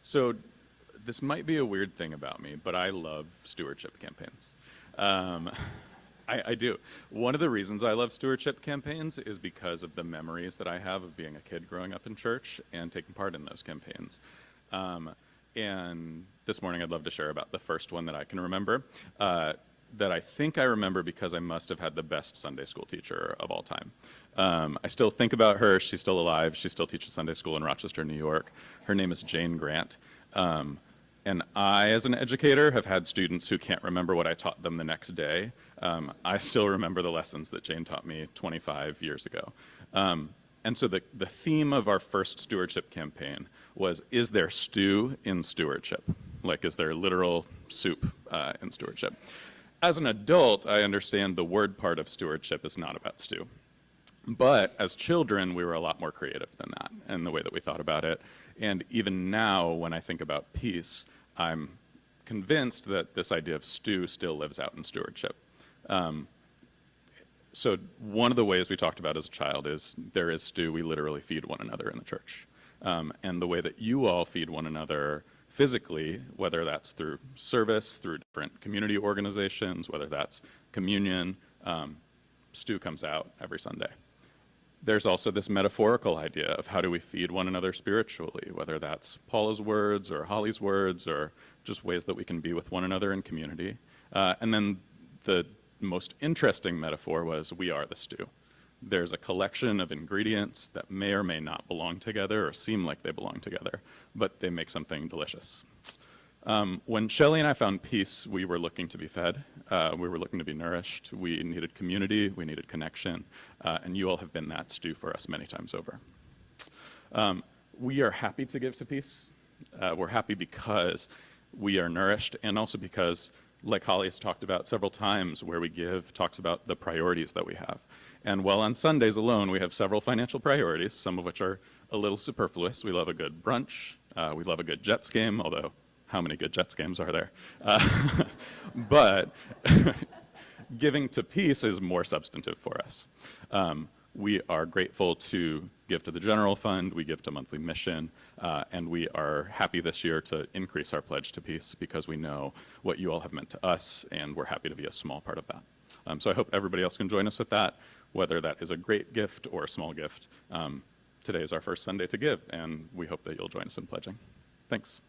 So this might be a weird thing about me, but I love stewardship campaigns. Um, I do. One of the reasons I love stewardship campaigns is because of the memories that I have of being a kid growing up in church and taking part in those campaigns. Um, and this morning I'd love to share about the first one that I can remember, that I think I remember because I must have had the best Sunday school teacher of all time. I still think about her. She's still alive. She still teaches Sunday school in Rochester, New York. Her name is Jane Grant. And I, as an educator, have had students who can't remember what I taught them the next day. I still remember the lessons that Jane taught me 25 years ago. And so the theme of our first stewardship campaign was, is there stew in stewardship? Like, is there literal soup in stewardship? As an adult, I understand the word part of stewardship is not about stew. But as children, we were a lot more creative than that in the way that we thought about it. And even now, when I think about peace, I'm convinced that this idea of stew still lives out in stewardship. So one of the ways we talked about as a child is there is stew, we literally feed one another in the church. And the way that you all feed one another physically, whether that's through service, through different community organizations, whether that's communion, stew comes out every Sunday. There's also this metaphorical idea of how do we feed one another spiritually, whether that's Paula's words or Holly's words or just ways that we can be with one another in community. And then the most interesting metaphor was we are the stew. There's a collection of ingredients that may or may not belong together or seem like they belong together, but they make something delicious. When Shelley and I found peace, we were looking to be fed. We were looking to be nourished. We needed community. We needed connection. And you all have been that stew for us many times over. We are happy to give to peace. We're happy because we are nourished, and also because, like Holly has talked about several times, where we give talks about the priorities that we have. And while on Sundays alone we have several financial priorities, some of which are a little superfluous. We love a good brunch. We love a good Jets game, although how many good Jets games are there? But giving to peace is more substantive for us. We are grateful to give to the general fund, we give to monthly mission, and we are happy this year to increase our pledge to peace because we know what you all have meant to us, and we're happy to be a small part of that. So I hope everybody else can join us with that, whether that is a great gift or a small gift. Today is our first Sunday to give, and we hope that you'll join us in pledging. Thanks.